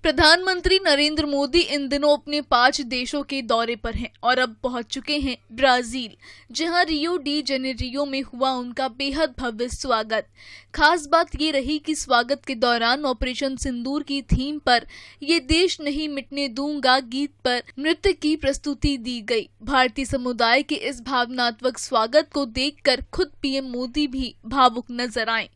प्रधानमंत्री नरेंद्र मोदी इन दिनों अपने 5 देशों के दौरे पर हैं और अब पहुंच चुके हैं ब्राजील, जहां रियो डी जेनेरियो में हुआ उनका बेहद भव्य स्वागत। खास बात ये रही कि स्वागत के दौरान ऑपरेशन सिंदूर की थीम पर "ये देश नहीं मिटने दूंगा" गीत पर नृत्य की प्रस्तुति दी गई। भारतीय समुदाय के इस भावनात्मक स्वागत को देखकर खुद पीएम मोदी भी भावुक नजर आए।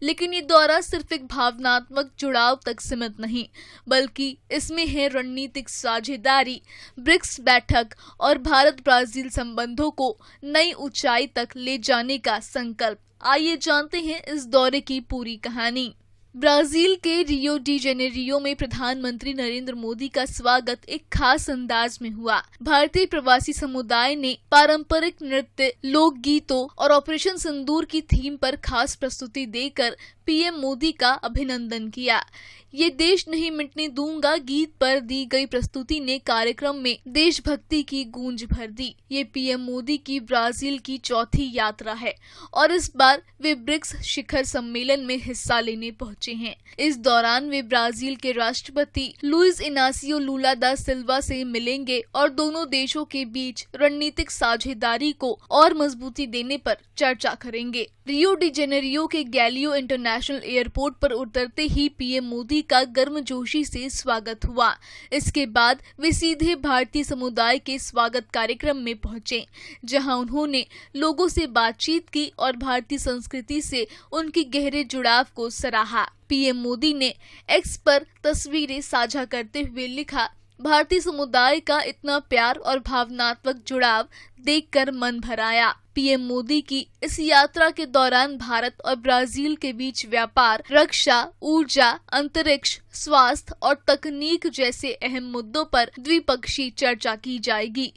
लेकिन ये दौरा सिर्फ एक भावनात्मक जुड़ाव तक सीमित नहीं, बल्कि इसमें है रणनीतिक साझेदारी, ब्रिक्स बैठक और भारत ब्राजील संबंधों को नई ऊंचाई तक ले जाने का संकल्प। आइए जानते हैं इस दौरे की पूरी कहानी। ब्राजील के रियो डी जेनेरियो में प्रधानमंत्री नरेंद्र मोदी का स्वागत एक खास अंदाज में हुआ। भारतीय प्रवासी समुदाय ने पारंपरिक नृत्य, लोक गीतों और ऑपरेशन सिंदूर की थीम पर खास प्रस्तुति देकर पीएम मोदी का अभिनंदन किया। "ये देश नहीं मिटने दूंगा" गीत पर दी गई प्रस्तुति ने कार्यक्रम में देशभक्ति की गूंज भर दी। ये पीएम मोदी की ब्राजील की चौथी यात्रा है और इस बार वे ब्रिक्स शिखर सम्मेलन में हिस्सा लेने पहुंचे हैं। इस दौरान वे ब्राजील के राष्ट्रपति लुइस इनासियो लुला दा सिल्वा से मिलेंगे और दोनों देशों के बीच रणनीतिक साझेदारी को और मजबूती देने पर चर्चा करेंगे। रियो डी जेनेरियो के गैलियो इंटरनेशनल एयरपोर्ट पर उतरते ही पीएम मोदी का गर्मजोशी से स्वागत हुआ। इसके बाद वे सीधे भारतीय समुदाय के स्वागत कार्यक्रम में पहुंचे, जहां उन्होंने लोगों से बातचीत की और भारतीय संस्कृति से उनकी गहरे जुड़ाव को सराहा। पीएम मोदी ने एक्स पर तस्वीरें साझा करते हुए लिखा, "भारतीय समुदाय का इतना प्यार और भावनात्मक जुड़ाव देखकर मन भर आया।" पीएम मोदी की इस यात्रा के दौरान भारत और ब्राजील के बीच व्यापार, रक्षा, ऊर्जा, अंतरिक्ष, स्वास्थ्य और तकनीक जैसे अहम मुद्दों पर द्विपक्षीय चर्चा की जाएगी।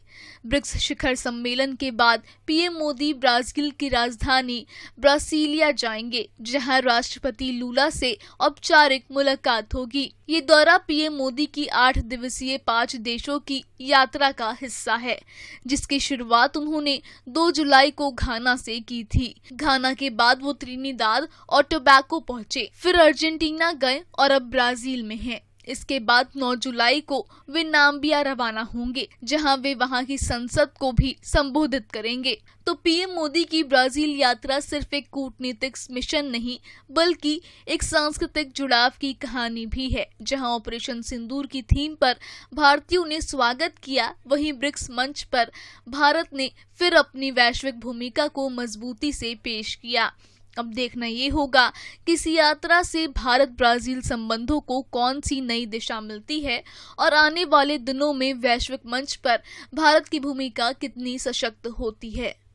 ब्रिक्स शिखर सम्मेलन के बाद पीएम मोदी ब्राजील की राजधानी ब्रासिलिया जाएंगे, जहां राष्ट्रपति लुला से औपचारिक मुलाकात होगी। ये दौरा पीएम मोदी की 8 दिवसीय 5 देशों की यात्रा का हिस्सा है, जिसकी शुरुआत उन्होंने 2 जुलाई को घाना से की थी। घाना के बाद वो त्रिनिदाद और टोबैगो पहुंचे, फिर अर्जेंटीना गए और अब ब्राजील में हैं। इसके बाद 9 जुलाई को वे नाम्बिया रवाना होंगे, जहां वे वहां की संसद को भी संबोधित करेंगे। तो पीएम मोदी की ब्राजील यात्रा सिर्फ एक कूटनीतिक मिशन नहीं, बल्कि एक सांस्कृतिक जुड़ाव की कहानी भी है। जहां ऑपरेशन सिंदूर की थीम पर भारतीयों ने स्वागत किया, वहीं ब्रिक्स मंच पर भारत ने फिर अपनी वैश्विक भूमिका को मजबूती से पेश किया। अब देखना ये होगा कि इस यात्रा से भारत ब्राजील संबंधों को कौन सी नई दिशा मिलती है और आने वाले दिनों में वैश्विक मंच पर भारत की भूमिका कितनी सशक्त होती है।